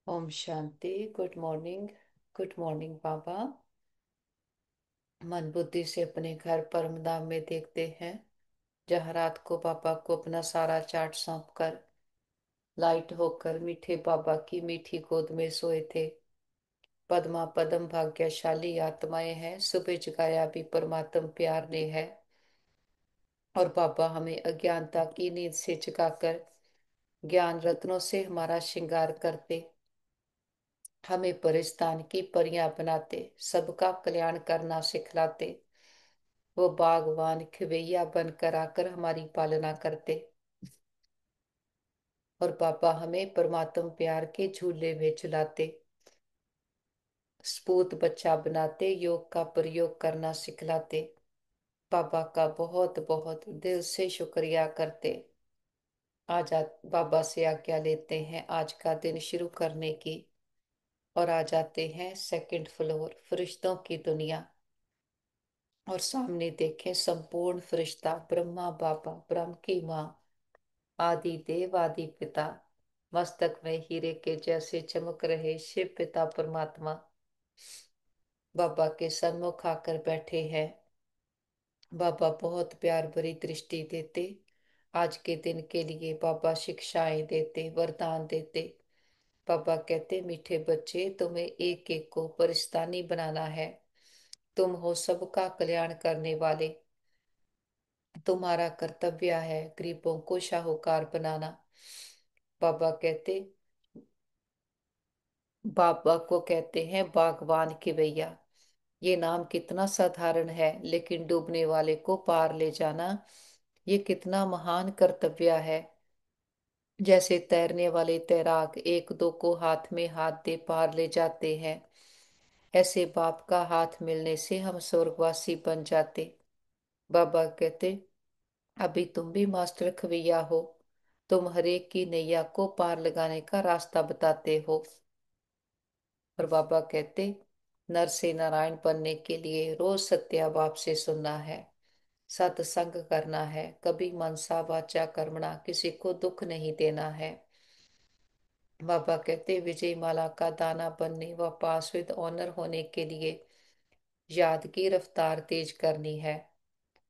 ओम शांति। Good morning. Good morning बाबा। मन बुद्धि से अपने घर परम धाम में देखते हैं, जहाँ रात को बाबा को अपना सारा चार्ट सौंप कर लाइट होकर मीठे बाबा की मीठी गोद में सोए थे। पद्मा पदम भाग्यशाली आत्माएं हैं, सुबह जगाया भी परमात्म प्यार ने है। और बाबा हमें अज्ञानता की नींद से जगाकर ज्ञान रत्नों से हमारा श्रृंगार करते, हमें परिस्तान की परियां बनाते, सबका कल्याण करना सिखलाते। वो बागवान खिवैया बनकर आकर हमारी पालना करते। और पापा हमें परमात्म प्यार के झूले में झुलाते, स्पूत बच्चा बनाते, योग का प्रयोग करना सिखलाते। पापा का बहुत बहुत दिल से शुक्रिया करते। आज बाबा से आज्ञा लेते हैं आज का दिन शुरू करने की, और आ जाते हैं सेकंड फ्लोर फरिश्तों की दुनिया। और सामने देखें संपूर्ण फरिश्ता ब्रह्मा बाबा, ब्रह्म की माँ, आदि देव आदि पिता, मस्तक में हीरे के जैसे चमक रहे शिव पिता परमात्मा बाबा के सन्मुख आकर बैठे हैं। बाबा बहुत प्यार भरी दृष्टि देते, आज के दिन के लिए बाबा शिक्षाएं देते, वरदान देते। बाबा कहते, मीठे बच्चे, तुम्हें एक एक को परिस्तानी बनाना है। तुम हो सबका कल्याण करने वाले। तुम्हारा कर्तव्य है गरीबों को शाहूकार बनाना। बाबा कहते, बाबा को कहते हैं बागवान की भैया। ये नाम कितना साधारण है, लेकिन डूबने वाले को पार ले जाना ये कितना महान कर्तव्य है। जैसे तैरने वाले तैराक एक दो को हाथ में हाथ दे पार ले जाते हैं, ऐसे बाप का हाथ मिलने से हम स्वर्गवासी बन जाते। बाबा कहते, अभी तुम भी मास्टर खवैया हो। तुम हरेक की नैया को पार लगाने का रास्ता बताते हो। और बाबा कहते, नर से नारायण बनने के लिए रोज सत्या बाप से सुनना है, सत्संग करना है, कभी मनसा वाचा कर्मणा किसी को दुख नहीं देना है। बाबा कहते, विजय माला का दाना बनने व पास विद ऑनर होने के लिए याद की रफ्तार तेज करनी है।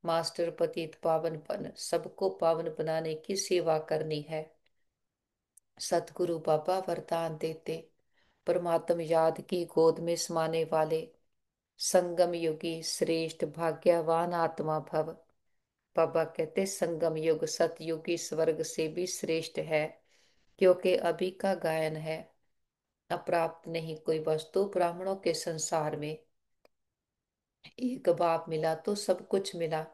मास्टर पतित पावन बन सबको पावन बनाने की सेवा करनी है। सतगुरु बाबा वरदान देते, परमात्म याद की गोद में समाने वाले संगम युगी श्रेष्ठ भाग्यवान आत्मा भव। बाबा कहते, संगम युग सतयुगी स्वर्ग से भी श्रेष्ठ है, क्योंकि अभी का गायन है। अप्राप्त नहीं कोई वस्तु ब्राह्मणों के संसार में। एक बाप मिला तो सब कुछ मिला।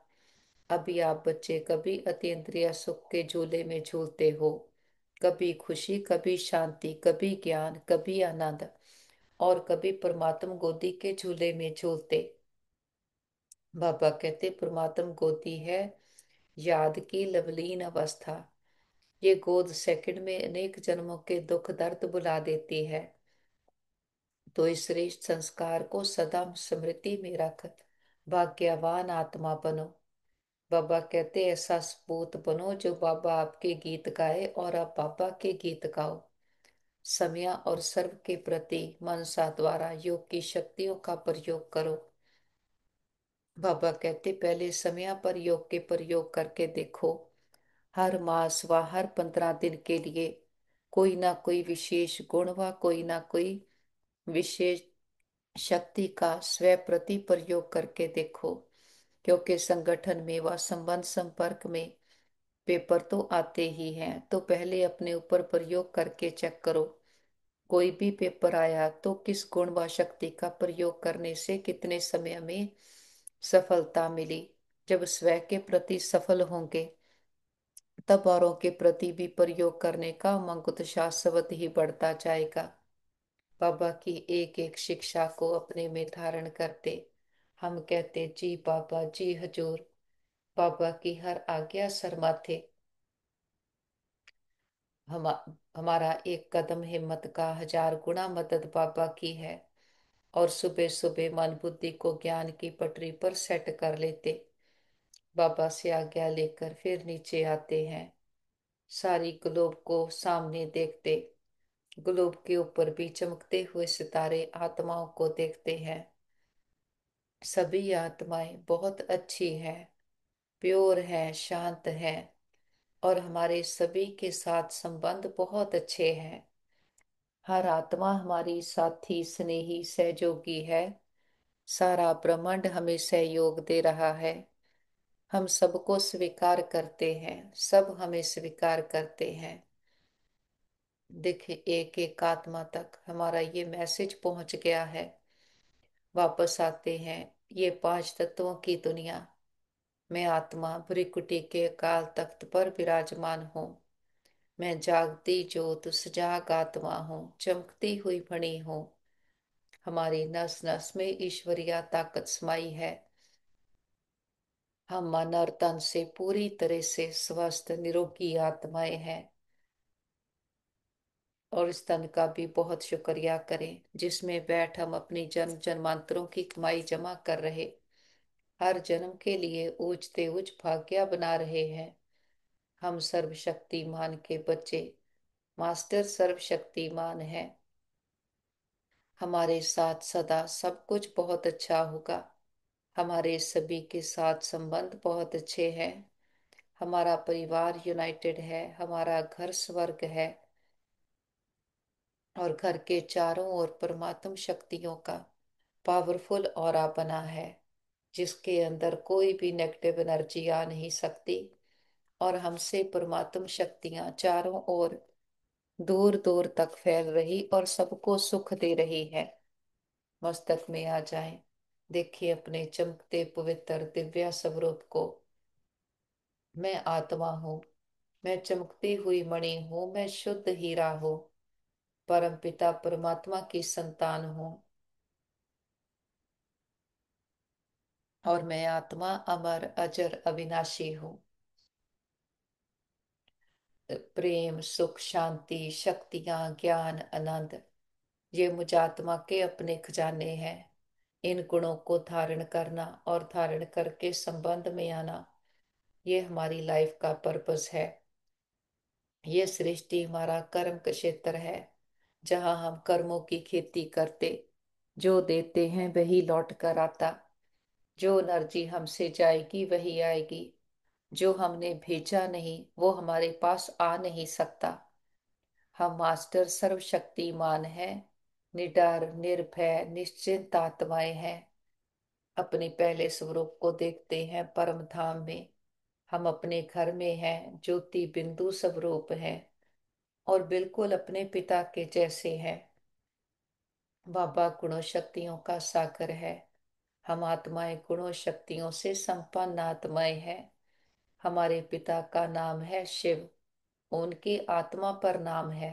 अभी आप बच्चे कभी अतीन्द्रिय सुख के झूले में झूलते हो, कभी खुशी, कभी शांति, कभी ज्ञान, कभी आनंद, और कभी परमात्म गोदी के झूले में झूलते। बाबा कहते, परमात्म गोदी है याद की लवलीन अवस्था। ये गोद सेकंड में अनेक जन्मों के दुख दर्द भुला देती है। तो इस श्रेष्ठ संस्कार को सदा स्मृति में रख भाग्यवान आत्मा बनो। बाबा कहते, ऐसा सपूत बनो जो बाबा आपके गीत गाए और आप बाबा के गीत गाओ। समय और सर्व के प्रति मनसा द्वारा योग की शक्तियों का प्रयोग करो। बाबा कहते, पहले समय पर योग के प्रयोग करके देखो। हर मास व हर 15 दिन के लिए कोई ना कोई विशेष गुण व कोई ना कोई विशेष शक्ति का स्व प्रति प्रयोग करके देखो। क्योंकि संगठन में व संबंध संपर्क में पेपर तो आते ही हैं, तो पहले अपने ऊपर प्रयोग करके चेक करो। कोई भी पेपर आया तो किस गुण व शक्ति का प्रयोग करने से कितने समय में सफलता मिली। जब स्व के प्रति सफल होंगे, तब औरों के प्रति भी प्रयोग करने का उमंग उत्साह स्वतः ही बढ़ता जाएगा। बाबा की एक एक शिक्षा को अपने में धारण करते, हम कहते, जी बाबा, जी हजूर। बाबा की हर आज्ञा सर माथे। हम हमारा एक कदम हिम्मत का 1000 गुना मदद बाबा की है। और सुबह सुबह मन बुद्धि को ज्ञान की पटरी पर सेट कर लेते, बाबा से आज्ञा लेकर फिर नीचे आते हैं। सारी ग्लोब को सामने देखते, ग्लोब के ऊपर भी चमकते हुए सितारे आत्माओं को देखते हैं। सभी आत्माएं बहुत अच्छी हैं, प्योर हैं, शांत हैं, और हमारे सभी के साथ संबंध बहुत अच्छे हैं। हर आत्मा हमारी साथी, स्नेही, सहयोगी है। सारा ब्रह्मांड हमें सहयोग दे रहा है। हम सबको स्वीकार करते हैं, सब हमें स्वीकार करते हैं। देखिए, एक एक आत्मा तक हमारा ये मैसेज पहुंच गया है। वापस आते हैं। ये पांच तत्वों की दुनिया। मैं आत्मा भृकुटी के काल तख्त पर विराजमान हूँ। मैं जागती ज्योत सजाग आत्मा हूँ, चमकती हुई फणी हूँ। हमारी नस नस में ईश्वरीय ताकत समाई है। हम मन और तन से पूरी तरह से स्वस्थ निरोगी आत्माएं हैं। और इस तन का भी बहुत शुक्रिया करें जिसमें बैठ हम अपनी जन्म जन्मांतरों की कमाई जमा कर रहे, हर जन्म के लिए ऊंचते ऊंच भाग्य बना रहे हैं। हम सर्वशक्तिमान के बच्चे, मास्टर सर्वशक्तिमान है। हमारे साथ सदा सब कुछ बहुत अच्छा होगा। हमारे सभी के साथ संबंध बहुत अच्छे हैं। हमारा परिवार यूनाइटेड है, हमारा घर स्वर्ग है। और घर के चारों ओर परमात्म शक्तियों का पावरफुल ऑरा बना है, जिसके अंदर कोई भी नेगेटिव एनर्जी आ नहीं सकती। और हमसे परमात्म शक्तियां चारों ओर दूर दूर तक फैल रही और सबको सुख दे रही है। मस्तक में आ जाएं। देखिए अपने चमकते पवित्र दिव्य स्वरूप को। मैं आत्मा हूँ, मैं चमकती हुई मणि हूँ, मैं शुद्ध हीरा हूँ, परम पिता परमात्मा की संतान हूँ। और मैं आत्मा अमर अजर अविनाशी हूँ। प्रेम, सुख, शांति, शक्तियां, ज्ञान, आनंद, ये मुझ आत्मा के अपने खजाने हैं। इन गुणों को धारण करना और धारण करके संबंध में आना, ये हमारी लाइफ का पर्पस है। ये सृष्टि हमारा कर्म का क्षेत्र है, जहाँ हम कर्मों की खेती करते। जो देते हैं वही लौट कर आता। जो एनर्जी हमसे जाएगी वही आएगी। जो हमने भेजा नहीं वो हमारे पास आ नहीं सकता। हम मास्टर सर्वशक्तिमान हैं, निडर, निर्भय, निश्चिंत आत्माएं हैं। अपने पहले स्वरूप को देखते हैं परम धाम में। हम अपने घर में हैं, ज्योति बिंदु स्वरूप है, और बिल्कुल अपने पिता के जैसे हैं। बाबा गुणों शक्तियों का सागर है। हम आत्माएं गुणों शक्तियों से संपन्न आत्माएं हैं। हमारे पिता का नाम है शिव। उनकी आत्मा पर नाम है।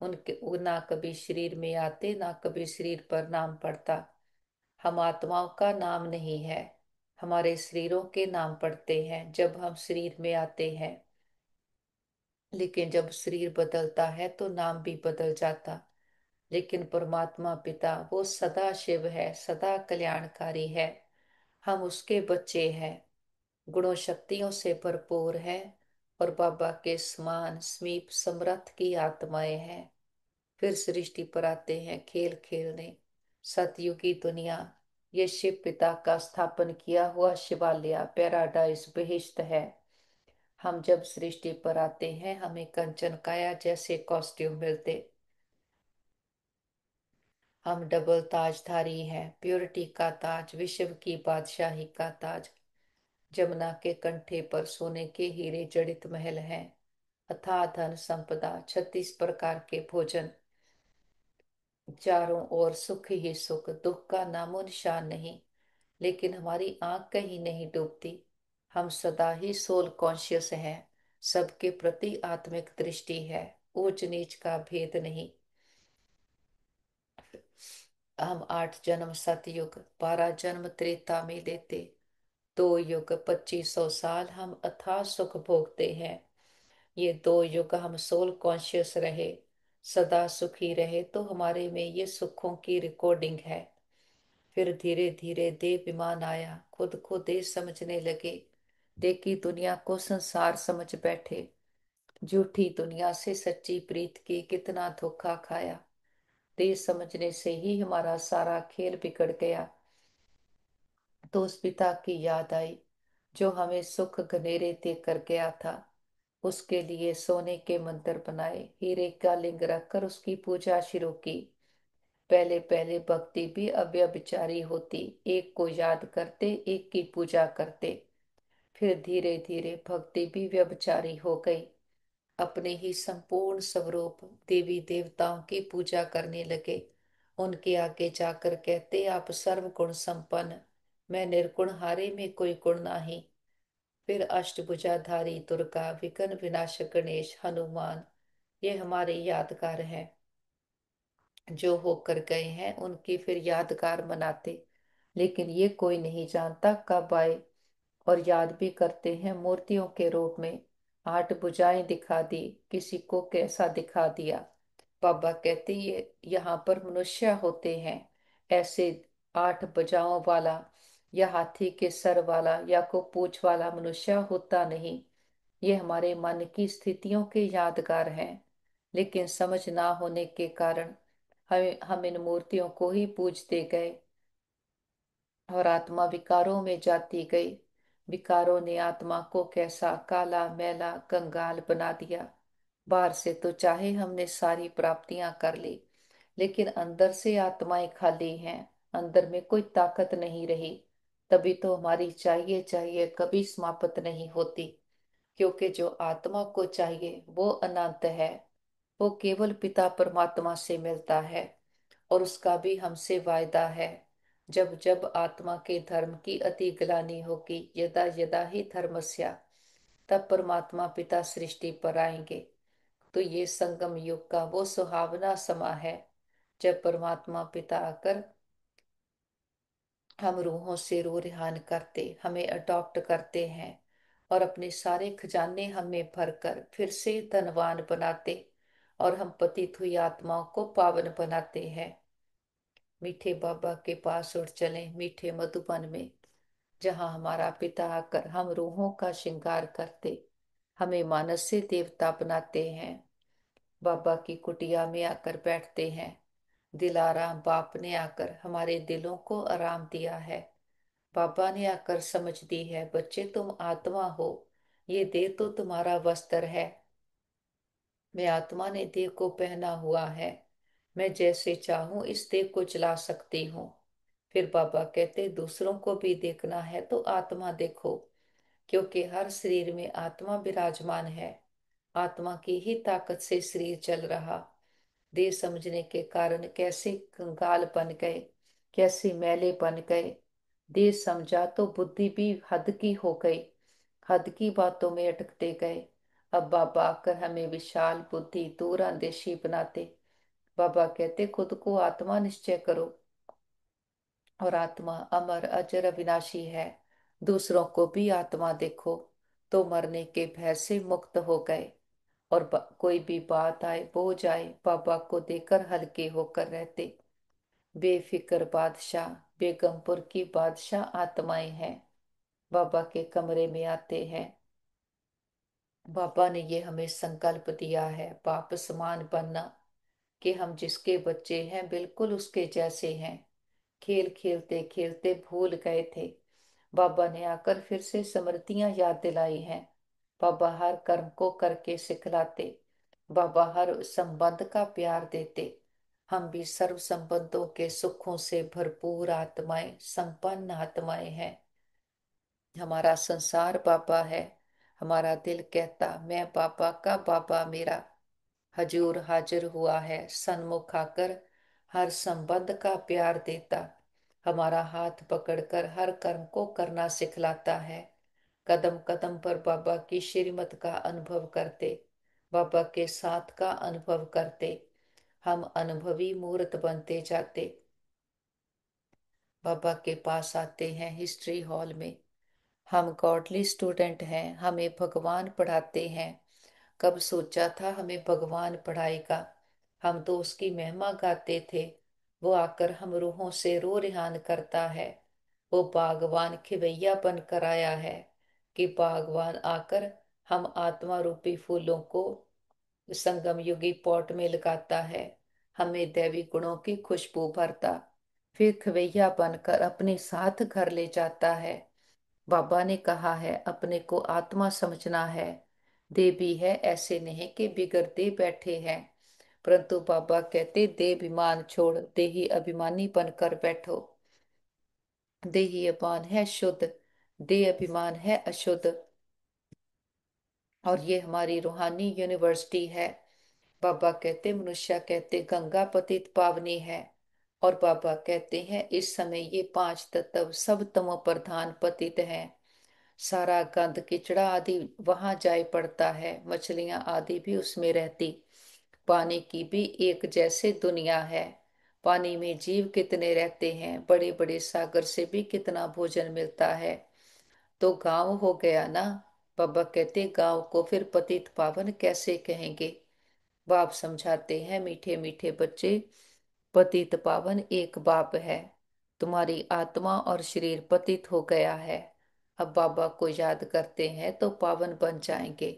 उनके वो ना कभी शरीर में आते, ना कभी शरीर पर नाम पड़ता। हम आत्माओं का नाम नहीं है। हमारे शरीरों के नाम पड़ते हैं जब हम शरीर में आते हैं। लेकिन जब शरीर बदलता है तो नाम भी बदल जाता। लेकिन परमात्मा पिता वो सदा शिव है, सदा कल्याणकारी है। हम उसके बच्चे हैं, गुणों शक्तियों से भरपूर है, और बाबा के समान समीप समर्थ की आत्माएं हैं। फिर सृष्टि पर आते हैं खेल खेलने। सतयुगी दुनिया, ये शिव पिता का स्थापन किया हुआ शिवालय पैराडाइज बहिश्त है। हम जब सृष्टि पर आते हैं हमें कंचन काया जैसे कॉस्ट्यूम मिलते। हम डबल ताजधारी हैं, प्योरिटी का ताज, विश्व की बादशाही का ताज। जमुना के कंठे पर सोने के हीरे जड़ित महल हैं। अथाह धन संपदा, 36 प्रकार के भोजन। चारों ओर सुख ही सुख, दुख का नामो निशान नहीं। लेकिन हमारी आंख कहीं नहीं डूबती। हम सदा ही सोल कॉन्शियस हैं। सबके प्रति आत्मिक दृष्टि है, ऊंच नीच का भेद नहीं। हम 8 जन्म सतयुग, 12 जन्म त्रेता में लेते। 2 युग 2500 साल हम अथाह सुख भोगते हैं। ये 2 युग हम सोल कॉन्शियस रहे, सदा सुखी रहे, तो हमारे में ये सुखों की रिकॉर्डिंग है। फिर धीरे धीरे देह विमान आया, खुद को देह समझने लगे। देखी दुनिया को संसार समझ बैठे। झूठी दुनिया से सच्ची प्रीत की कितना धोखा खाया। देश समझने से ही हमारा सारा खेल बिगड़ गया। तो उस पिता की याद आई जो हमें सुख घनेरे दे कर गया था। उसके लिए सोने के मंदिर बनाए, हीरे का लिंग रखकर उसकी पूजा शुरू की। पहले पहले भक्ति भी अव्यभिचारी होती, एक को याद करते एक की पूजा करते। फिर धीरे धीरे भक्ति भी व्यभिचारी हो गई। अपने ही संपूर्ण स्वरूप देवी देवताओं की पूजा करने लगे। उनके आगे जाकर कहते, आप सर्व गुण संपन्न, मैं निर्गुण, हारे में कोई गुण नहीं। फिर अष्टभुजाधारी दुर्गा, विघ्न विनाशक गणेश, हनुमान, ये हमारे यादगार हैं। जो होकर गए हैं उनकी फिर यादगार मनाते। लेकिन ये कोई नहीं जानता कब आए। और याद भी करते हैं मूर्तियों के रूप में। आठ भुजाएं दिखा दी, किसी को कैसा दिखा दिया। बाबा कहते ये यहाँ पर मनुष्य होते हैं ऐसे, आठ भुजाओं वाला या हाथी के सर वाला या को पूंछ वाला मनुष्य होता नहीं। ये हमारे मन की स्थितियों के यादगार हैं। लेकिन समझ ना होने के कारण हम इन मूर्तियों को ही पूजते गए और आत्मा विकारों में जाती गई। विकारों ने आत्मा को कैसा काला मैला कंगाल बना दिया। बाहर से तो चाहे हमने सारी प्राप्तियां कर ली, लेकिन अंदर से आत्माएं खाली हैं। अंदर में कोई ताकत नहीं रही। तभी तो हमारी चाहिए चाहिए कभी समाप्त नहीं होती। क्योंकि जो आत्मा को चाहिए वो अनंत है। वो केवल पिता परमात्मा से मिलता है। और उसका भी हमसे वायदा है, जब जब आत्मा के धर्म की अति ग्लानि होगी, यदा यदा ही धर्मस्या, तब परमात्मा पिता सृष्टि पर आएंगे। तो ये संगम युग का वो सुहावना समा है जब परमात्मा पिता आकर हम रूहों से रूह रेहान करते, हमें अडॉप्ट करते हैं और अपने सारे खजाने हमें भरकर फिर से धनवान बनाते और हम पतित हुई आत्माओं को पावन बनाते हैं। मीठे बाबा के पास उठ चले मीठे मधुबन में, जहाँ हमारा पिता आकर हम रूहों का श्रृंगार करते, हमें मानस से देवता बनाते हैं। बाबा की कुटिया में आकर बैठते हैं। दिलाराम बाप ने आकर हमारे दिलों को आराम दिया है। पापा ने आकर समझ दी है, बच्चे तुम आत्मा हो, ये देह तो तुम्हारा वस्त्र है। मैं आत्मा ने देह को पहना हुआ है। मैं जैसे चाहूं इस देह को चला सकती हूँ। फिर बाबा कहते दूसरों को भी देखना है तो आत्मा देखो, क्योंकि हर शरीर में आत्मा विराजमान है। आत्मा की ही ताकत से शरीर चल रहा। देह समझने के कारण कैसे कंगाल बन गए, कैसे मैले बन गए। देह समझा तो बुद्धि भी हद की हो गई, हद की बातों में अटकते गए। अब बाबा आकर हमें विशाल बुद्धि दूर अंदेशी बनाते। बाबा कहते खुद को आत्मा निश्चय करो, और आत्मा अमर अजर अविनाशी है। दूसरों को भी आत्मा देखो, तो मरने के भय से मुक्त हो गए। और कोई भी बात आए वो जाए, बाबा को देकर हल्के होकर रहते। बेफिक्र बादशाह, बेगमपुर की बादशाह आत्माएं हैं, बाबा के कमरे में आते हैं। बाबा ने ये हमें संकल्प दिया है बाप समान बनना, कि हम जिसके बच्चे हैं बिल्कुल उसके जैसे हैं। खेल खेलते खेलते भूल गए थे, बाबा ने आकर फिर से स्मृतियां याद दिलाई हैं। बाबा हर कर्म को करके सिखलाते। बाबा हर संबंध का प्यार देते। हम भी सर्व संबंधों के सुखों से भरपूर आत्माएं, संपन्न आत्माएं हैं। हमारा संसार बाबा है। हमारा दिल कहता मैं बाबा का, बाबा मेरा हजूर हाजिर हुआ है, सन्मुख आकर हर संबंध का प्यार देता। हमारा हाथ पकड़कर हर कर्म को करना सिखलाता है। कदम कदम पर बाबा की श्रीमत का अनुभव करते, बाबा के साथ का अनुभव करते, हम अनुभवी मूर्त बनते जाते। बाबा के पास आते हैं हिस्ट्री हॉल में। हम गॉडली स्टूडेंट हैं, हमें भगवान पढ़ाते हैं। कब सोचा था हमें भगवान पढ़ाएगा। हम तो उसकी महिमा गाते थे। वो आकर हम रूहों से रो रेहान करता है। वो बागवान खिवैया बनकर आया है, कि बागवान आकर हम आत्मा रूपी फूलों को संगम युगी पॉट में लगाता है, हमें दैवी गुणों की खुशबू भरता, फिर खवैया बनकर अपने साथ घर ले जाता है। बाबा ने कहा है अपने को आत्मा समझना है। दे भी है, ऐसे नहीं कि बिगड़ते बैठे हैं, परंतु बाबा कहते देहाभिमान छोड़ देही अभिमानी बनकर बैठो। देही अभिमान है शुद्ध, देह अभिमान है अशुद्ध, और ये हमारी रूहानी यूनिवर्सिटी है। बाबा कहते मनुष्य कहते गंगा पतित पावनी है, और बाबा कहते हैं इस समय ये पांच तत्व सब तमो प्रधान पतित हैं। सारा गंद किचड़ा आदि वहां जाए पड़ता है, मछलियां आदि भी उसमें रहती। पानी की भी एक जैसे दुनिया है। पानी में जीव कितने रहते हैं, बड़े बड़े सागर से भी कितना भोजन मिलता है। तो गांव हो गया ना। बाबा कहते गांव को फिर पतित पावन कैसे कहेंगे। बाप समझाते हैं मीठे मीठे बच्चे, पतित पावन एक बाप है। तुम्हारी आत्मा और शरीर पतित हो गया है, अब बाबा को याद करते हैं तो पावन बन जाएंगे।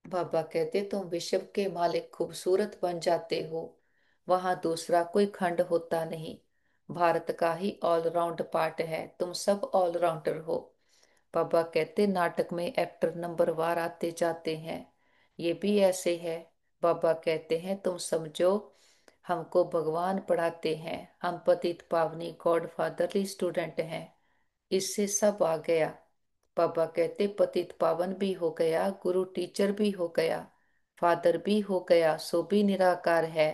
बाबा कहते तुम विश्व के मालिक खूबसूरत बन जाते हो, वहां दूसरा कोई खंड होता नहीं। भारत का ही ऑलराउंड पार्ट है, तुम सब ऑलराउंडर हो। बाबा कहते नाटक में एक्टर नंबर वार आते जाते हैं, ये भी ऐसे है। बाबा कहते हैं तुम समझो, हमको भगवान पढ़ाते हैं, हम पतित पावनी गॉड फादरली स्टूडेंट हैं। इससे सब आ गया। बाबा कहते पतित पावन भी हो गया, गुरु टीचर भी हो गया, फादर भी हो गया, सो भी निराकार है।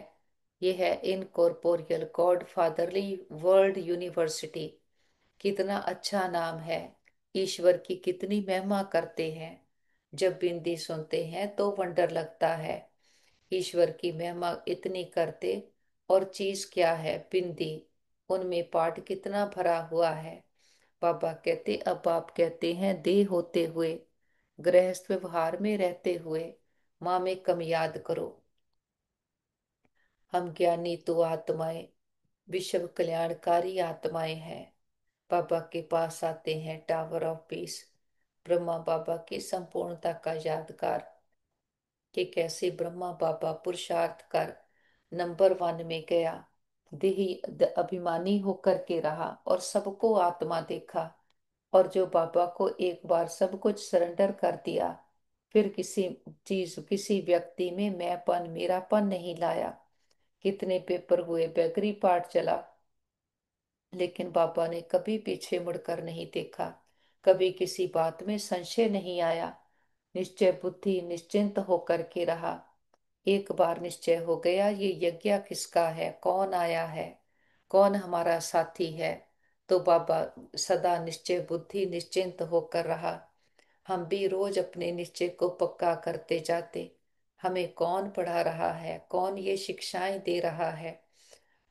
ये है incorporeal God fatherly world university. कितना अच्छा नाम है। ईश्वर की कितनी महिमा करते हैं। जब बिंदी सुनते हैं तो वंडर लगता है। ईश्वर की महिमा इतनी करते, और चीज क्या है बिंदी, उनमें पाठ कितना भरा हुआ है। बाबा कहते अब आप कहते हैं देह होते हुए, गृहस्थ व्यवहार में रहते हुए, माँ में कम याद करो। हम ज्ञानी तो आत्माएं, विश्व कल्याणकारी आत्माएं हैं। बाबा के पास आते हैं टावर ऑफ पीस, ब्रह्मा बाबा की संपूर्णता का यादगार, कि कैसे ब्रह्मा बाबा पुरुषार्थ कर नंबर वन में गया, देही अभिमानी होकर के रहा और सबको आत्मा देखा। और जो बाबा को एक बार सब कुछ सरेंडर कर दिया, फिर किसी चीज किसी व्यक्ति में मैंपन मेरापन नहीं लाया। कितने पेपर हुए, बेगरी पार्ट चला, लेकिन बाबा ने कभी पीछे मुड़कर नहीं देखा, कभी किसी बात में संशय नहीं आया। निश्चय बुद्धि निश्चिंत होकर के रहा। एक बार निश्चय हो गया ये यज्ञ किसका है, कौन आया है, कौन हमारा साथी है, तो बाबा सदा निश्चय बुद्धि निश्चिंत होकर रहा। हम भी रोज अपने निश्चय को पक्का करते जाते। हमें कौन पढ़ा रहा है, कौन ये शिक्षाएं दे रहा है,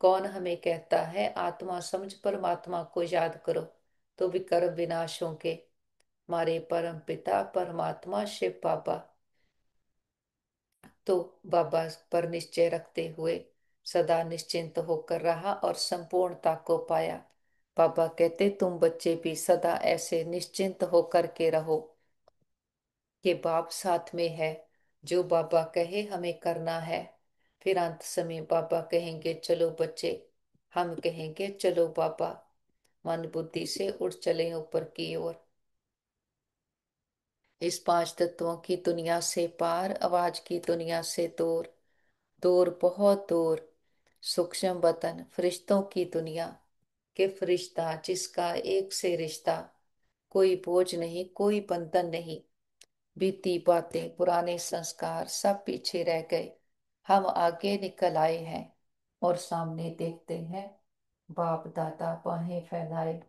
कौन हमें कहता है आत्मा समझ परमात्मा को याद करो तो विकर्म विनाश होंगे। हमारे परम पिता परमात्मा शिव बाबा। तो बाबा पर निश्चय रखते हुए सदा निश्चिंत होकर रहा और संपूर्णता को पाया। बाबा कहते तुम बच्चे भी सदा ऐसे निश्चिंत होकर के रहो कि बाप साथ में है, जो बाबा कहे हमें करना है। फिर अंत समय बाबा कहेंगे चलो बच्चे, हम कहेंगे चलो बाबा। मन बुद्धि से उठ चले ऊपर की ओर, इस पांच तत्वों की दुनिया से पार, आवाज की दुनिया से दूर, दूर बहुत दूर, सूक्ष्म वतन फरिश्तों की दुनिया के फरिश्ता जिसका एक से रिश्ता, कोई बोझ नहीं कोई बंधन नहीं। बीती बातें पुराने संस्कार सब पीछे रह गए, हम आगे निकल आए हैं और सामने देखते हैं बाप दादा बाहें फैलाए,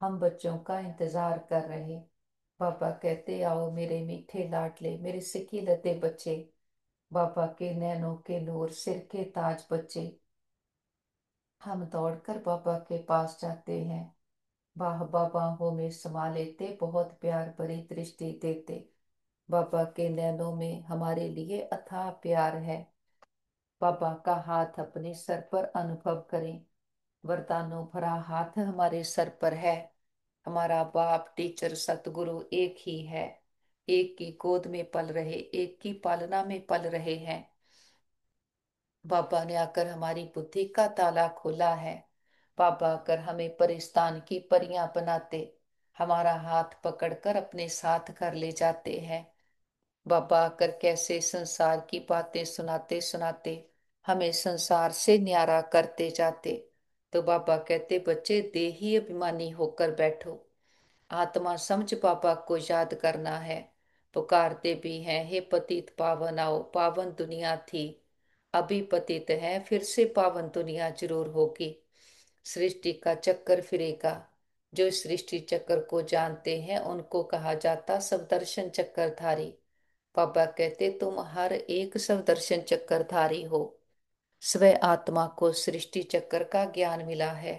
हम बच्चों का इंतजार कर रहे। पापा कहते आओ मेरे मीठे लाडले मेरे सिक्की लते बच्चे, बाबा के नैनों के नूर सिर के ताज बच्चे। हम दौड़कर बाबा के पास जाते हैं, बाह बाहों में समा लेते, बहुत प्यार भरी दृष्टि देते। बाबा के नैनों में हमारे लिए अथाह प्यार है। बाबा का हाथ अपने सर पर अनुभव करें, वरदानों भरा हाथ हमारे सर पर है। हमारा बाप टीचर सतगुरु एक ही है, एक की गोद में पल रहे, एक की पालना में पल रहे हैं। बाबा ने आकर हमारी बुद्धि का ताला खोला है। बाबा आकर हमें परिस्तान की परियां बनाते, हमारा हाथ पकड़कर अपने साथ घर ले जाते हैं। बाबा आकर कैसे संसार की बातें सुनाते सुनाते हमें संसार से न्यारा करते जाते। तो बाबा कहते, बच्चे देही अभिमानी होकर बैठो, आत्मा समझ बाबा को याद करना है। पुकारते भी हैं, हे पतित पावन आओ, पावन दुनिया थी, अभी पतित है, फिर से पावन दुनिया जरूर होगी। सृष्टि का चक्कर फिरेगा। जो सृष्टि चक्कर को जानते हैं उनको कहा जाता सब दर्शन चक्रधारी। बाबा कहते, तुम हर एक सब दर्शन चक्रधारी हो। स्वयं आत्मा को सृष्टि चक्र का ज्ञान मिला है।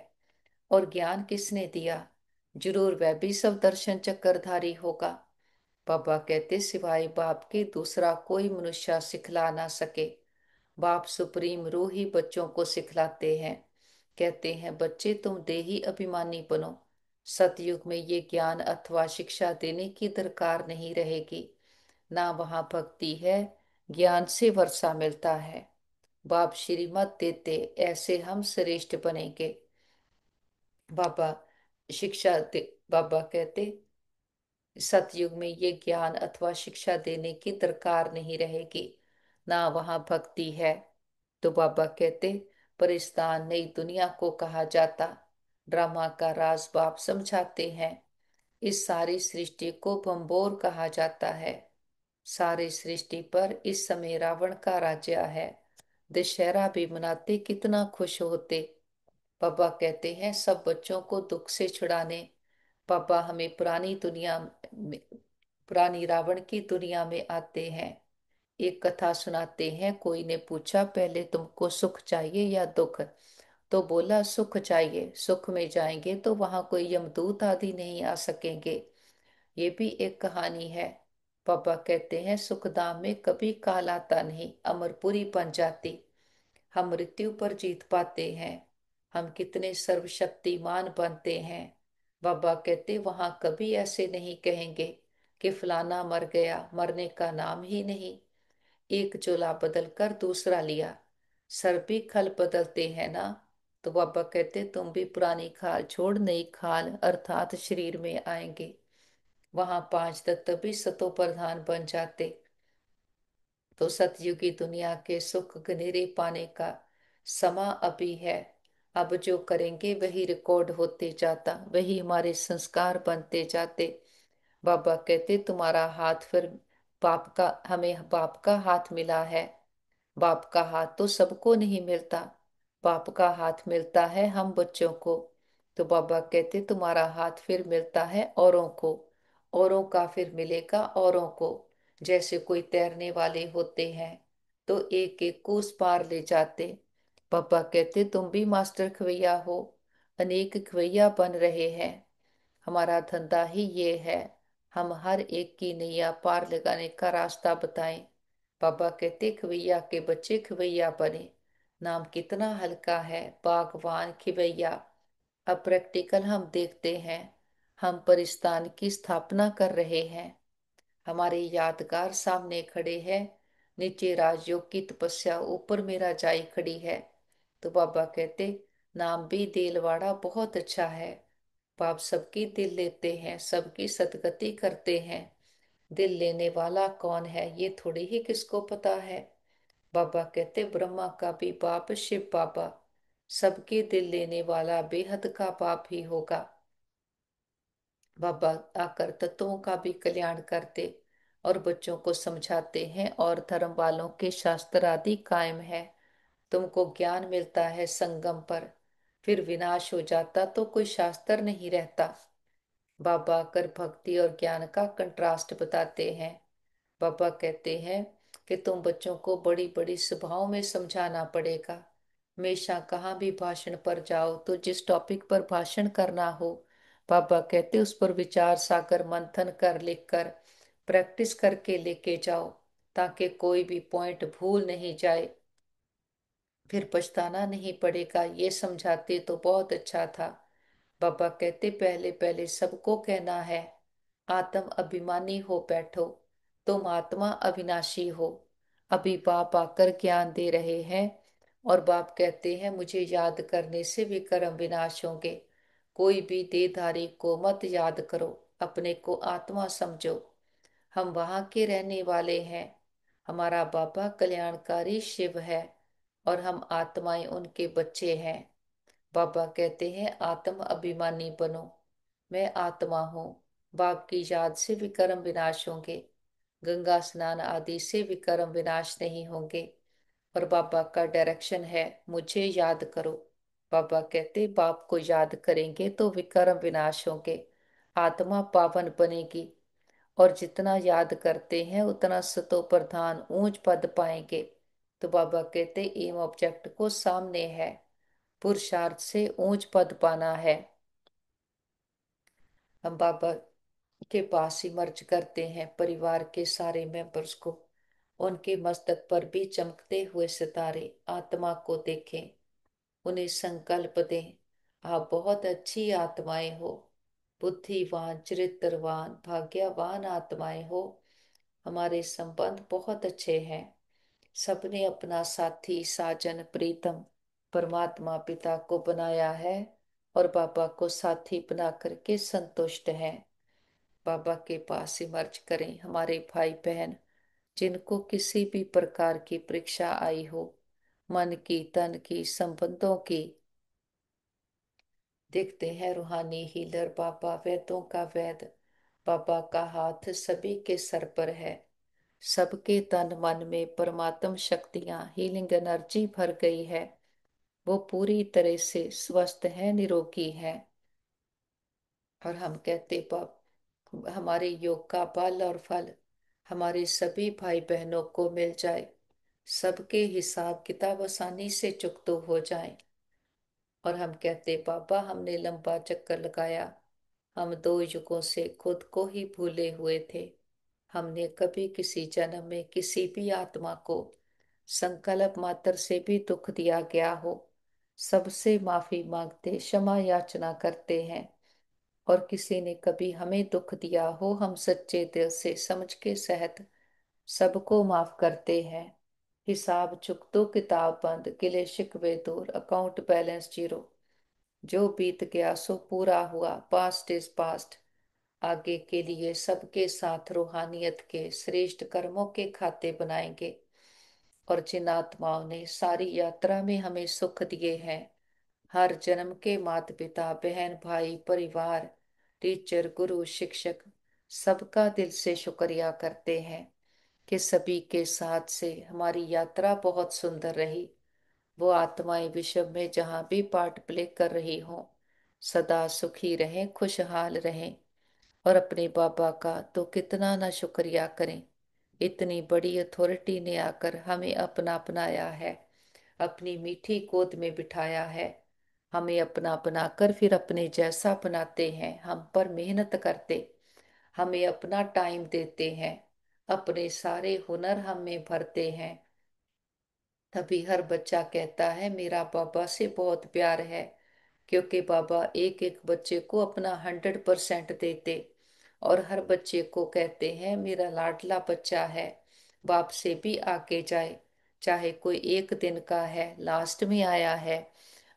और ज्ञान किसने दिया? जरूर वह भी सब दर्शन चक्रधारी होगा। बाबा कहते, सिवाय बाप के दूसरा कोई मनुष्य सिखला ना सके। बाप सुप्रीम रूह ही बच्चों को सिखलाते हैं। कहते हैं, बच्चे तुम देही अभिमानी बनो। सतयुग में ये ज्ञान अथवा शिक्षा देने की दरकार नहीं रहेगी। ना वहां भक्ति है, ज्ञान से वर्षा मिलता है। बाप श्रीमत देते, ऐसे हम श्रेष्ठ बनेंगे। बाबा शिक्षा दे बाबा कहते, सतयुग में ये ज्ञान अथवा शिक्षा देने की दरकार नहीं रहेगी। ना वहां भक्ति है। तो बाबा कहते, परिस्तान नई दुनिया को कहा जाता। ड्रामा का राज बाप समझाते हैं। इस सारी सृष्टि को बम्बोर कहा जाता है। सारी सृष्टि पर इस समय रावण का राज्य है। दशहरा भी मनाते कितना खुश होते। पापा कहते हैं, सब बच्चों को दुख से छुड़ाने पापा हमें पुरानी दुनिया में, पुरानी रावण की दुनिया में आते हैं। एक कथा सुनाते हैं। कोई ने पूछा, पहले तुमको सुख चाहिए या दुख? तो बोला, सुख चाहिए। सुख में जाएंगे तो वहां कोई यमदूत आदि नहीं आ सकेंगे। ये भी एक कहानी है। पापा कहते हैं, सुखधाम में कभी काल आता नहीं, अमरपुरी बन जाती। हम मृत्यु पर जीत पाते हैं। हम कितने सर्वशक्तिमान बनते हैं। बाबा कहते, वहां कभी ऐसे नहीं कहेंगे कि फलाना मर गया, मरने का नाम ही नहीं। एक चोला बदल कर दूसरा लिया। सर भी खल बदलते हैं ना। तो बाबा कहते, तुम भी पुरानी खाल छोड़ नई खाल अर्थात शरीर में आएंगे। वहां पांच तत्व भी सतो प्रधान बन जाते। तो सतयुगी दुनिया के सुख गनेरे पाने का समा अभी है। अब जो करेंगे वही रिकॉर्ड होते जाता, वही हमारे संस्कार बनते जाते। बाबा कहते, तुम्हारा हाथ फिर बाप का, हमें बाप का हाथ मिला है। बाप का हाथ तो सबको नहीं मिलता। बाप का हाथ मिलता है हम बच्चों को। तो बाबा कहते, तुम्हारा हाथ फिर मिलता है औरों को। औरों का फिर मिलेगा औरों को। जैसे कोई तैरने वाले होते हैं तो एक एक को उस पार ले जाते। पापा कहते, तुम भी मास्टर खवैया हो, अनेक खवैया बन रहे हैं। हमारा धंधा ही ये है, हम हर एक की नैया पार लगाने का रास्ता बताएं। पापा कहते, खवैया के बच्चे खवैया बने। नाम कितना हल्का है, बागवान खिवैया। अब प्रैक्टिकल हम देखते हैं। हम परिस्तान की स्थापना कर रहे हैं। हमारे यादगार सामने खड़े हैं। नीचे राजयोग की तपस्या, ऊपर मेरा जाई खड़ी है। तो बाबा कहते, नाम भी देलवाड़ा बहुत अच्छा है। बाप सबकी दिल लेते हैं, सबकी सदगति करते हैं। दिल लेने वाला कौन है ये थोड़ी ही किसको पता है। बाबा कहते, ब्रह्मा का भी बाप शिव बाबा, सबके दिल लेने वाला बेहद का बाप ही होगा। बाबा आकर तत्वों का भी कल्याण करते और बच्चों को समझाते हैं। और धर्म वालों के शास्त्र आदि कायम है। तुमको ज्ञान मिलता है संगम पर, फिर विनाश हो जाता तो कोई शास्त्र नहीं रहता। बाबा आकर भक्ति और ज्ञान का कंट्रास्ट बताते हैं। पापा कहते हैं कि तुम बच्चों को बड़ी बड़ी सभाओं में समझाना पड़ेगा। हमेशा कहाँ भी भाषण पर जाओ तो जिस टॉपिक पर भाषण करना हो, पापा कहते उस पर विचार सागर मंथन कर लिख कर प्रैक्टिस करके लेके जाओ, ताकि कोई भी पॉइंट भूल नहीं जाए, फिर पछताना नहीं पड़ेगा। ये समझाते तो बहुत अच्छा था। पापा कहते, पहले पहले सबको कहना है, आत्म अभिमानी हो बैठो। तुम आत्मा अविनाशी हो। अभी बाप आकर ज्ञान दे रहे हैं और बाप कहते हैं मुझे याद करने से भी कर्म विनाश होंगे। कोई भी देहधारी को मत याद करो, अपने को आत्मा समझो। हम वहां के रहने वाले हैं। हमारा बाबा कल्याणकारी शिव है और हम आत्माएं उनके बच्चे हैं। बाबा कहते हैं आत्म अभिमानी बनो। मैं आत्मा हूँ। बाप की याद से विकर्म विनाश होंगे। गंगा स्नान आदि से विकर्म विनाश नहीं होंगे। और बाबा का डायरेक्शन है मुझे याद करो। बाबा कहते बाप को याद करेंगे तो विकर्म विनाश होंगे, आत्मा पावन बनेगी। और जितना याद करते हैं उतना सतो प्रधान ऊंच पद पाएंगे। तो बाबा कहते एम ऑब्जेक्ट को सामने है, पुरुषार्थ से ऊंच पद पाना है। हम बाबा के पास ही मर्ज करते हैं परिवार के सारे मेंबर्स को। उनके मस्तक पर भी चमकते हुए सितारे आत्मा को देखें, उन्हें संकल्प दें। आप बहुत अच्छी आत्माएं हो, बुद्धिवान चरित्रवान भाग्यवान आत्माएं हो। हमारे संबंध बहुत अच्छे हैं। सबने अपना साथी साजन प्रीतम परमात्मा पिता को बनाया है और बाबा को साथी बना करके संतुष्ट हैं। बाबा के पास ही मर्ज करें हमारे भाई बहन जिनको किसी भी प्रकार की परीक्षा आई हो, मन की तन की संबंधों की। देखते हैं रूहानी हीलर बाबा वेदों का वेद। बाबा का हाथ सभी के सर पर है। सबके तन मन में परमात्म शक्तियां हीलिंग एनर्जी भर गई है। वो पूरी तरह से स्वस्थ है, निरोगी है। और हम कहते बाप हमारे योग का बल और फल हमारे सभी भाई बहनों को मिल जाए। सबके हिसाब किताब आसानी से चुकतो हो जाए। और हम कहते बाबा हमने लंबा चक्कर लगाया। हम 2 युगों से खुद को ही भूले हुए थे। हमने कभी किसी जन्म में किसी भी आत्मा को संकल्प मात्र से भी दुख दिया गया हो, सबसे माफी मांगते क्षमा याचना करते हैं। और किसी ने कभी हमें दुख दिया हो, हम सच्चे दिल से समझ के सहित सबको माफ करते हैं। हिसाब चुक दो, किताब बंद, गिले शिकवे दूर, अकाउंट बैलेंस जीरो। जो बीत गया सो पूरा हुआ, पास्ट इज पास्ट। आगे के लिए सबके साथ रूहानियत के श्रेष्ठ कर्मों के खाते बनाएंगे। और जिन आत्माओं ने सारी यात्रा में हमें सुख दिए हैं, हर जन्म के माता पिता बहन भाई परिवार टीचर गुरु शिक्षक सबका दिल से शुक्रिया करते हैं कि सभी के साथ से हमारी यात्रा बहुत सुंदर रही। वो आत्माएं विश्व में जहां भी पार्ट प्ले कर रही हों, सदा सुखी रहें, खुशहाल रहें। और अपने बाबा का तो कितना ना शुक्रिया करें। इतनी बड़ी अथॉरिटी ने आकर हमें अपना अपनाया है, अपनी मीठी गोद में बिठाया है। हमें अपना बनाकर फिर अपने जैसा बनाते हैं, हम पर मेहनत करते, हमें अपना टाइम देते हैं, अपने सारे हुनर हम में भरते हैं। तभी हर बच्चा कहता है मेरा बाबा से बहुत प्यार है। क्योंकि बाबा एक एक बच्चे को अपना 100% देते और हर बच्चे को कहते हैं मेरा लाडला बच्चा है, बाप से भी आगे जाए। चाहे कोई एक दिन का है, लास्ट में आया है,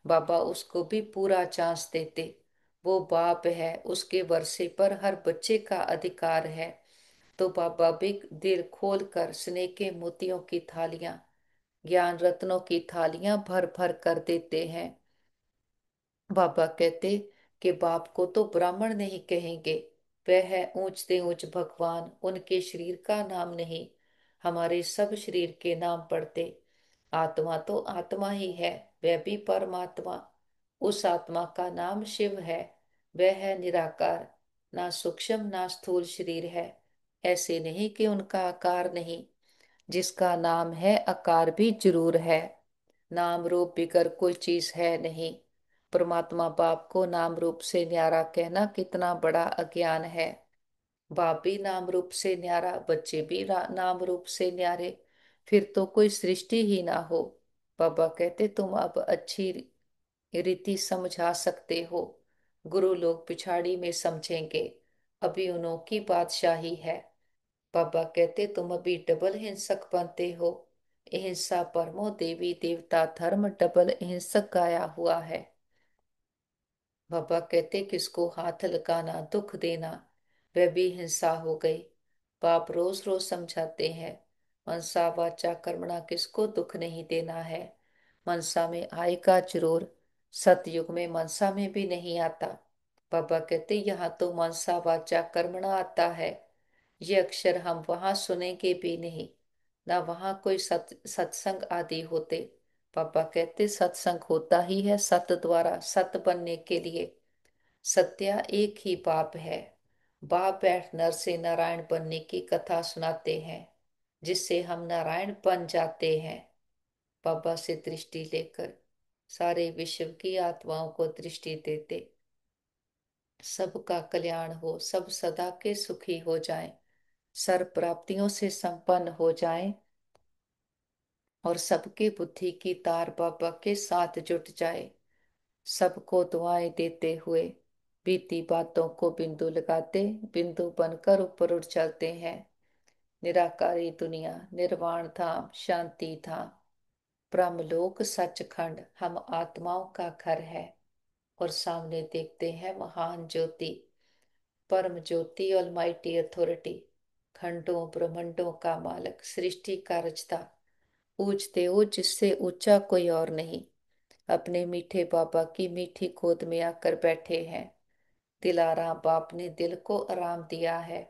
बाबा उसको भी पूरा चांस देते। वो बाप है, उसके वर्षे पर हर बच्चे का अधिकार है। तो बाबा भी दिल खोल कर स्नेह के मोतियों की थालियां, ज्ञान रत्नों की थालियां भर भर कर देते हैं। बाबा कहते कि बाप को तो ब्राह्मण नहीं कहेंगे, वह है ऊंच से ऊंच भगवान, उनके शरीर का नाम नहीं, हमारे सब शरीर के नाम पढ़ते। आत्मा तो आत्मा ही है, वह भी परमात्मा। उस आत्मा का नाम शिव है। वह है निराकार, ना सूक्ष्म ना स्थूल शरीर है। ऐसे नहीं कि उनका आकार नहीं, जिसका नाम है आकार भी जरूर है। नाम रूप बिगर कोई चीज है नहीं। परमात्मा बाप को नाम रूप से न्यारा कहना कितना बड़ा अज्ञान है। बाप भी नाम रूप से न्यारा, बच्चे भी नाम रूप से न्यारे, फिर तो कोई सृष्टि ही ना हो। बाबा कहते तुम अब अच्छी रीति समझा सकते हो, गुरु लोग पिछाड़ी में समझेंगे, अभी उन्हों की बादशाही है। बाबा कहते तुम अभी डबल हिंसक बनते हो। अहिंसा परमो देवी देवता धर्म डबल हिंसक गाया हुआ है। बाबा कहते किसको हाथ लगाना दुख देना वह भी हिंसा हो गई। बाप रोज रोज समझाते हैं मनसा वाचा कर्मणा किसको दुख नहीं देना है। मनसा में आएगा जरूर, सतयुग में मनसा में भी नहीं आता। बाबा कहते यहाँ तो मनसा वाचा कर्मणा आता है। ये अक्षर हम वहां सुनेंगे भी नहीं, ना वहां कोई सत्संग आदि होते। पापा कहते सत्संग होता ही है सत द्वारा, सत बनने के लिए। सत्या एक ही बाप है। बाप बैठ नर से नारायण बनने की कथा सुनाते हैं, जिससे हम नारायण बन जाते हैं। बाबा से दृष्टि लेकर सारे विश्व की आत्माओं को दृष्टि देते। सबका कल्याण हो, सब सदा के सुखी हो जाएं, सर्व प्राप्तियों से संपन्न हो जाएं और सबके बुद्धि की तार बाबा के साथ जुट जाए। सबको दुआएं देते हुए बीती बातों को बिंदु लगाते, बिंदु बनकर ऊपर उठ चलते हैं। निराकारी दुनिया, निर्वाण धाम, शांति धाम, ब्रह्मलोक सचखंड हम आत्माओं का घर है। और सामने देखते हैं महान ज्योति, परम ज्योति, ऑलमाइटी अथॉरिटी, खंडों ब्रह्मांडों का मालक, सृष्टि का रचता, पूजते हो जिससे ऊंचा कोई और नहीं। अपने मीठे बाबा की मीठी गोद में आकर बैठे हैं। दिलाराम बाप ने दिल को आराम दिया है।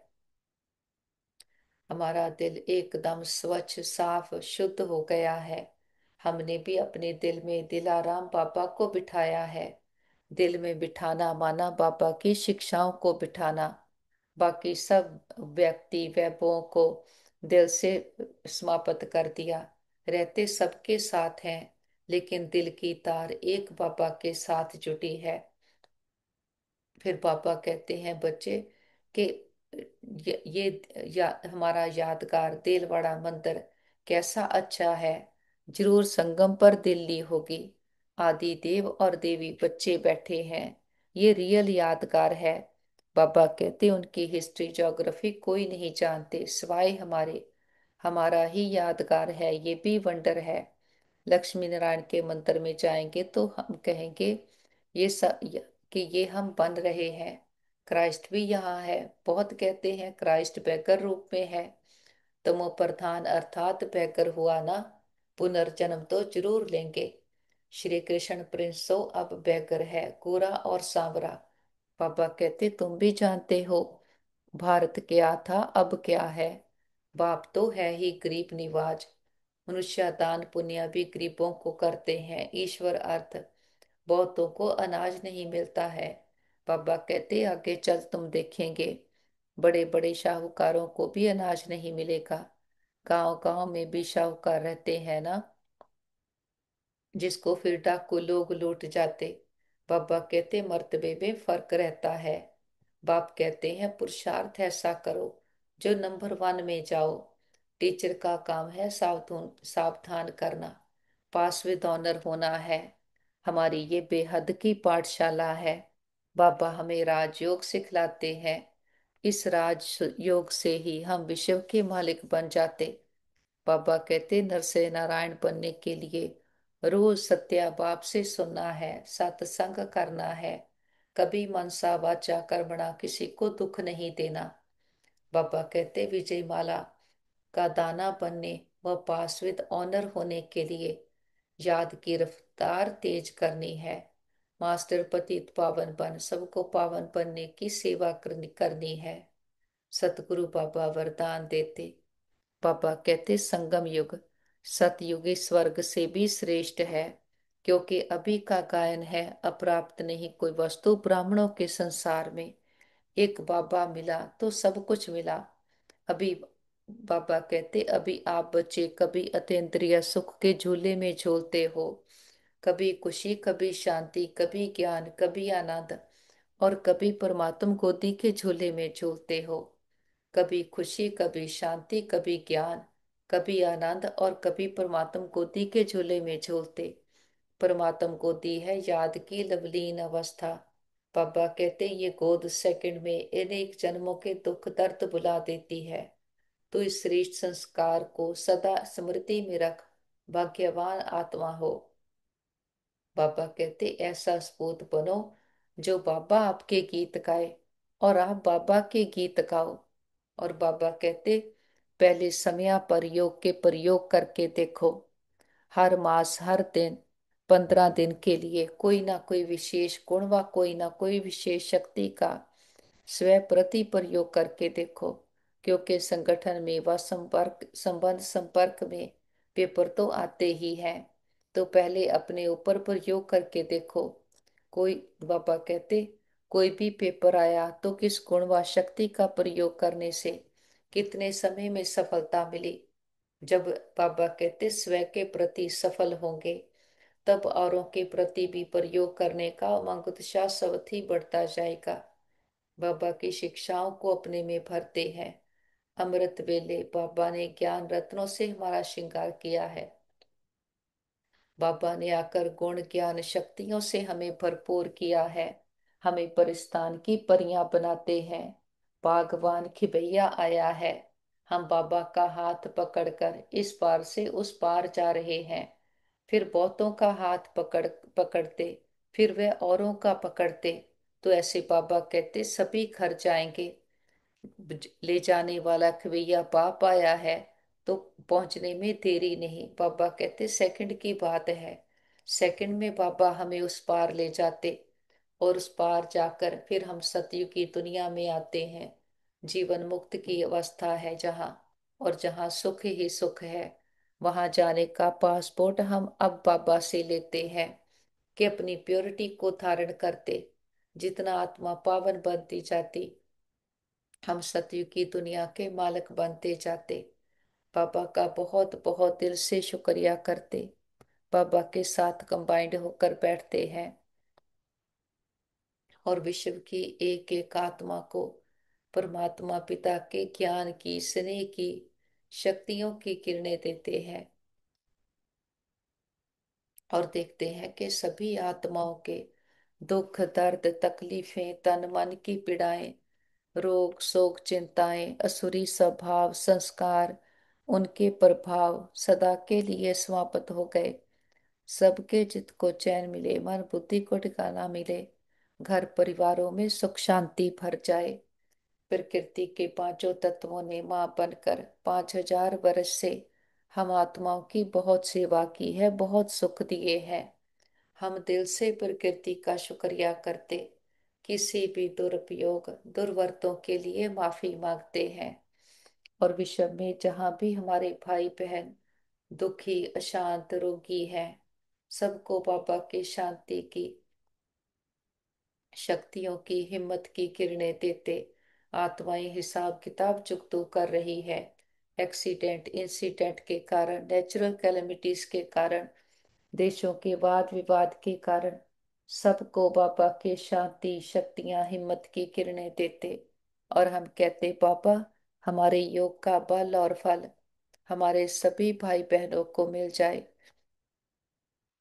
हमारा दिल एकदम स्वच्छ साफ शुद्ध हो गया है। हमने भी अपने दिल में दिलाराम बाबा को बिठाया है। दिल में बिठाना माना बाबा की शिक्षाओं को बिठाना। बाकी सब व्यक्ति वैभवों को दिल से समाप्त कर दिया। रहते सबके साथ हैं, लेकिन दिल की तार एक बाबा के साथ जुटी है। फिर पापा कहते हैं बच्चे कि हमारा यादगार देलवाड़ा मंदिर कैसा अच्छा है। जरूर संगम पर दिल्ली होगी। आदि देव और देवी बच्चे बैठे हैं। ये रियल यादगार है। बाबा कहते उनकी हिस्ट्री ज्योग्राफी कोई नहीं जानते सिवाय हमारे। हमारा ही यादगार है, ये भी वंडर है। लक्ष्मी नारायण के मंदिर में जाएंगे तो हम कहेंगे ये सब कि ये हम बन रहे हैं। क्राइस्ट भी यहाँ है। बहुत कहते हैं क्राइस्ट बैगर रूप में है। तमो प्रधान अर्थात बैगर हुआ ना, पुनर्जन्म तो जरूर लेंगे। श्री कृष्ण प्रिंस तो अब बैगर है, गोरा और सांवरा। पापा कहते तुम भी जानते हो भारत क्या था अब क्या है। बाप तो है ही गरीब निवाज। मनुष्य दान पुण्य भी गरीबों को करते हैं। ईश्वर अर्थ बहुतों को अनाज नहीं मिलता है। बाबा कहते आगे चल तुम देखेंगे बड़े बड़े शाहूकारों को भी अनाज नहीं मिलेगा। गांव गांव में भी शाहूकार रहते हैं ना, जिसको फिर डाकू लोग लूट जाते। बाबा कहते मर्तबे में फर्क रहता है। बाप कहते हैं पुरुषार्थ ऐसा करो जो नंबर वन में जाओ। टीचर का काम है सावधान सावधान करना, पास विद ऑनर होना है। हमारी ये बेहद की पाठशाला है। बाबा हमें राजयोग सिखलाते हैं। इस राज योग से ही हम विश्व के मालिक बन जाते। बाबा कहते नर से नारायण बनने के लिए रोज सत्या बाप से सुनना है, सत्संग करना है, कभी मनसा वाचा कर्मणा किसी को दुख नहीं देना। बाबा कहते विजय माला का दाना बनने व पास विद ऑनर होने के लिए याद की रफ्तार तेज करनी है। मास्टर पतित पावन बन सबको पावन बनने की सेवा करनी है। सतगुरु बाबा वरदान देते। पापा कहते संगम युग सतयुगी स्वर्ग से भी श्रेष्ठ है, क्योंकि अभी का गायन है अप्राप्त नहीं कोई वस्तु ब्राह्मणों के संसार में। एक बाबा मिला तो सब कुछ मिला। अभी बाबा कहते अभी आप बच्चे कभी अतीन्द्रिय सुख के झूले में झूलते हो, कभी खुशी कभी शांति कभी ज्ञान कभी आनंद, और कभी परमात्म गोदी के झूले में झूलते हो। कभी खुशी कभी शांति कभी ज्ञान कभी आनंद और कभी परमात्म गोदी के झूले में झूलते। परमात्म गोदी है याद की लवलीन अवस्था। बाबा कहते ये गोद सेकंड में अनेक जन्मों के दुख दर्द बुला देती है। तो इस श्रेष्ठ संस्कार को सदा स्मृति में रख, भाग्यवान आत्मा हो। बाबा कहते ऐसा सपूत बनो जो बाबा आपके गीत गाए और आप बाबा के गीत गाओ। और बाबा कहते पहले समय पर योग के प्रयोग करके देखो। हर मास हर दिन 15 दिन के लिए कोई ना कोई विशेष गुण व कोई ना कोई विशेष शक्ति का स्व प्रति प्रयोग करके देखो। क्योंकि संगठन में व संपर्क में पेपर तो आते ही हैं। तो पहले अपने ऊपर प्रयोग करके देखो। कोई बाबा कहते कोई भी पेपर आया तो किस गुण व शक्ति का प्रयोग करने से कितने समय में सफलता मिली। जब बाबा कहते स्व के प्रति सफल होंगे तब औरों के प्रति भी प्रयोग करने का उमंग उत्साह स्वतः ही बढ़ता जाएगा। बाबा की शिक्षाओं को अपने में भरते हैं। अमृत वेले बाबा ने ज्ञान रत्नों से हमारा श्रृंगार किया है। बाबा ने आकर गुण ज्ञान शक्तियों से हमें भरपूर किया है। हमें परिस्तान की परियां बनाते हैं। बागवान खिबैया आया है। हम बाबा का हाथ पकड़कर इस पार से उस पार जा रहे हैं। फिर बहुतों का हाथ पकड़ते, फिर वे औरों का पकड़ते। तो ऐसे बाबा कहते सभी घर जाएंगे। ले जाने वाला खवैया बाप आया है तो पहुंचने में देरी नहीं। बाबा कहते सेकंड की बात है। सेकंड में बाबा हमें उस पार ले जाते और उस पार जाकर फिर हम सतयुग की दुनिया में आते हैं। जीवन मुक्त की अवस्था है जहाँ, और जहाँ सुख ही सुख है। वहां जाने का पासपोर्ट हम अब बाबा से लेते हैं कि अपनी प्योरिटी को धारण करते। जितना आत्मा पावन बनती जाती हम सतयुग की दुनिया के मालिक बनते जाते। बाबा का बहुत बहुत दिल से शुक्रिया करते। बाबा के साथ कंबाइंड होकर बैठते हैं और विश्व की एक एक आत्मा को परमात्मा पिता के ज्ञान की स्नेह की शक्तियों की किरणें देते हैं। और देखते हैं कि सभी आत्माओं के दुख दर्द तकलीफें तन मन की पीड़ाएं रोग शोक चिंताएं असुरी स्वभाव संस्कार उनके प्रभाव सदा के लिए समाप्त हो गए। सबके चित्त को चैन मिले, मन बुद्धि को ठिकाना मिले, घर परिवारों में सुख शांति भर जाए। प्रकृति के पांचों तत्वों ने मां बनकर 5000 वर्ष से हम आत्माओं की बहुत सेवा की है, बहुत सुख दिए हैं। हम दिल से प्रकृति का शुक्रिया करते, किसी भी दुरुपयोग दुर्वर्तों के लिए माफी मांगते हैं। और विश्व में जहां भी हमारे भाई बहन दुखी अशांत रोगी हैं, सबको बाबा की शांति की शक्तियों की हिम्मत की किरणें देते। आत्माएं हिसाब किताब चुकतो कर रही है। एक्सीडेंट इंसिडेंट के कारण नेचुरल कैलेमिटीज के कारण देशों के वाद विवाद के कारण सबको बाबा के शांति शक्तियां हिम्मत की किरणें देते। और हम कहते बाबा हमारे योग का बल और फल हमारे सभी भाई बहनों को मिल जाए।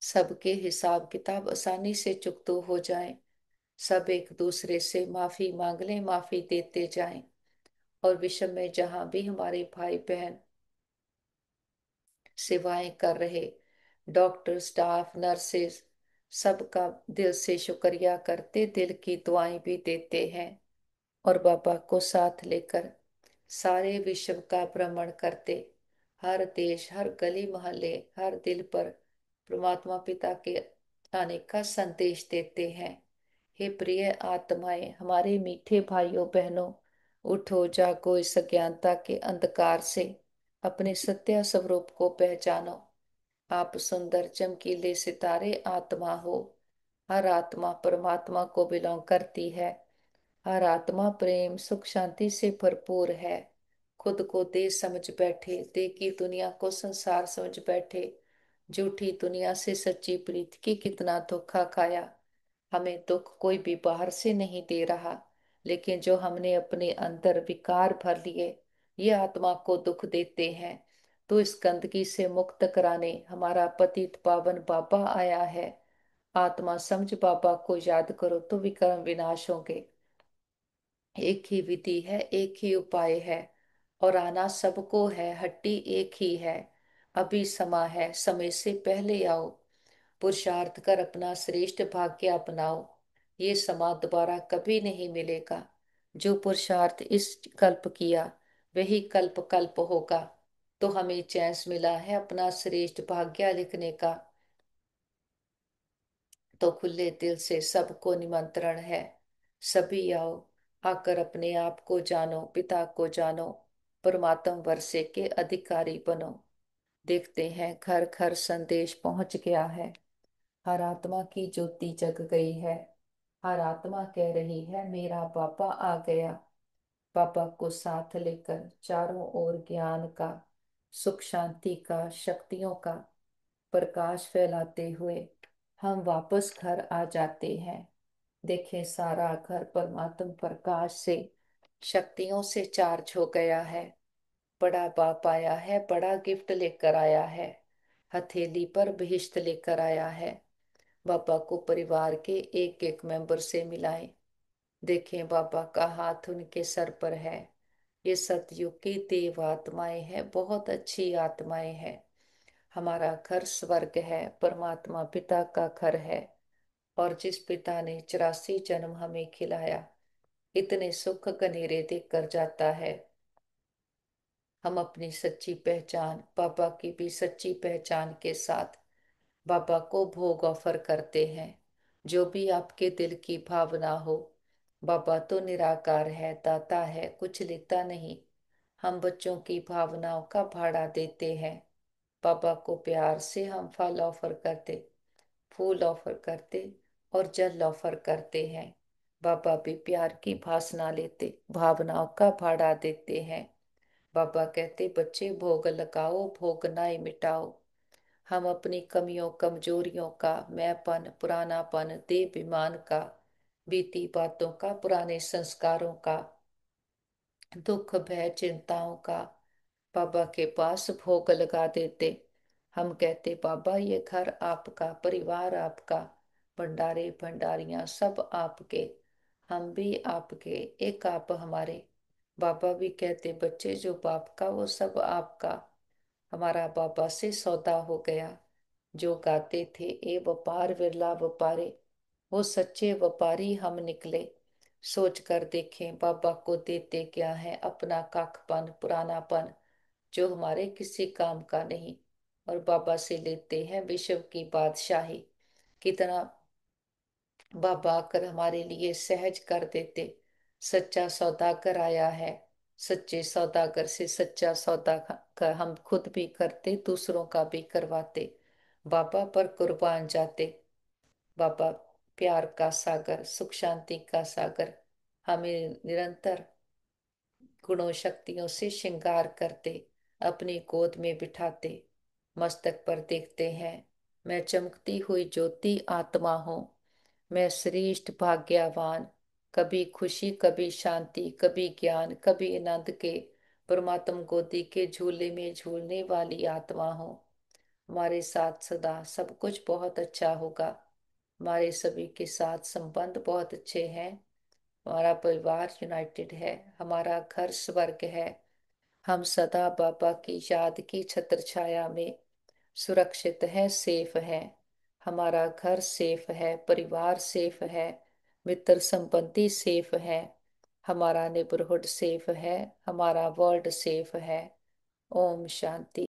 सबके हिसाब किताब आसानी से चुकतो हो जाए। सब एक दूसरे से माफी मांग लें, माफी देते जाएं। और विश्व में जहां भी हमारे भाई बहन सेवाएं कर रहे डॉक्टर स्टाफ नर्सेस सबका दिल से शुक्रिया करते, दिल की दुआएं भी देते हैं। और बाबा को साथ लेकर सारे विश्व का भ्रमण करते, हर देश हर गली मोहल्ले हर दिल पर परमात्मा पिता के आने का संदेश देते हैं। हे प्रिय आत्माएं हमारे मीठे भाइयों बहनों, उठो जागो इस अज्ञानता के अंधकार से अपने सत्य स्वरूप को पहचानो। आप सुंदर चमकीले सितारे आत्मा हो। हर आत्मा परमात्मा को बिलोंग करती है। हर आत्मा प्रेम सुख शांति से भरपूर है। खुद को देह समझ बैठे, देह की दुनिया को संसार समझ बैठे। झूठी दुनिया से सच्ची प्रीति की कितना धोखा खाया। हमें दुख कोई भी बाहर से नहीं दे रहा, लेकिन जो हमने अपने अंदर विकार भर लिए ये आत्मा को दुख देते हैं। तो इस गंदगी से मुक्त कराने हमारा पतित पावन बाबा आया है। आत्मा समझ बाबा को याद करो तो विक्रम विनाश होंगे। एक ही विधि है, एक ही उपाय है। और आना सबको है, हट्टी एक ही है। अभी समा है, समय से पहले आओ। पुरुषार्थ कर अपना श्रेष्ठ भाग्य अपनाओ। ये समा दोबारा कभी नहीं मिलेगा। जो पुरुषार्थ इस कल्प किया, वही कल्प कल्प होगा। तो हमें चांस मिला है अपना श्रेष्ठ भाग्य लिखने का। तो खुले दिल से सबको निमंत्रण है। सभी आओ, आकर अपने आप को जानो, पिता को जानो, परमात्म वर्षे के अधिकारी बनो। देखते हैं घर घर संदेश पहुंच गया है। हर आत्मा की ज्योति जग गई है। हर आत्मा कह रही है मेरा पापा आ गया। पापा को साथ लेकर चारों ओर ज्ञान का, सुख शांति का, शक्तियों का प्रकाश फैलाते हुए हम वापस घर आ जाते हैं। देखें सारा घर परमात्म प्रकाश से, शक्तियों से चार्ज हो गया है। बड़ा बाप आया है, बड़ा गिफ्ट लेकर आया है। हथेली पर बहिश्त लेकर आया है। बाबा को परिवार के एक एक मेंबर से मिलाएं। देखें बाबा का हाथ उनके सर पर है। ये सतयुग की देव आत्माएं हैं, बहुत अच्छी आत्माएं हैं। हमारा घर स्वर्ग है, परमात्मा पिता का घर है। और जिस पिता ने 84 जन्म हमें खिलाया, इतने सुख गनेरे देख कर जाता है। हम अपनी सच्ची पहचान, पापा की भी सच्ची पहचान के साथ बाबा को भोग ऑफर करते हैं। जो भी आपके दिल की भावना हो, बाबा तो निराकार है, दाता है, कुछ लेता नहीं। हम बच्चों की भावनाओं का भाड़ा देते हैं। बाबा को प्यार से हम फल ऑफर करते, फूल ऑफर करते और जल ऑफर करते हैं। बाबा भी प्यार की भाषणा लेते, भावनाओं का भाड़ा देते हैं। बाबा कहते बच्चे भोग लगाओ, भोग नाई मिटाओ। हम अपनी कमियों कमजोरियों का, मैंपन पुरानापन देहाभिमान का, बीती बातों का, पुराने संस्कारों का, दुख भय चिंताओं का बाबा के पास भोग लगा देते। हम कहते बाबा ये घर आपका, परिवार आपका, भंडारे भंडारियां सब आपके, हम भी आपके, एक आप हमारे। बाबा भी कहते बच्चे जो बाप का वो सब आपका। हमारा बाबा से सौदा हो गया। जो गाते थे ए व्यापार विरला व्यापारे, वो सच्चे व्यापारी हम निकले। सोच कर देखें बाबा को देते क्या है, अपना काखपन पुरानापन जो हमारे किसी काम का नहीं, और बाबा से लेते हैं विश्व की बादशाही। कितना बाबा आकर हमारे लिए सहज कर देते। सच्चा सौदागर आया है। सच्चे सौदागर से सच्चा सौदा का हम खुद भी करते, दूसरों का भी करवाते। बाबा पर कुर्बान जाते। बाबा प्यार का सागर, सुख शांति का सागर हमें निरंतर गुणों शक्तियों से श्रृंगार करते, अपनी गोद में बिठाते। मस्तक पर देखते हैं मैं चमकती हुई ज्योति आत्मा हूँ। मैं श्रेष्ठ भाग्यवान, कभी खुशी कभी शांति, कभी ज्ञान कभी आनंद के परमात्म गोदी के झूले में झूलने वाली आत्मा हूँ। हमारे साथ सदा सब कुछ बहुत अच्छा होगा। हमारे सभी के साथ संबंध बहुत अच्छे हैं। हमारा परिवार यूनाइटेड है। हमारा घर स्वर्ग है। हम सदा बाबा की याद की छत्र छाया में सुरक्षित है, सेफ है। हमारा घर सेफ है, परिवार सेफ है, मित्र संबंधी सेफ है, हमारा नेबरहुड सेफ है, हमारा वर्ल्ड सेफ है। ओम शांति।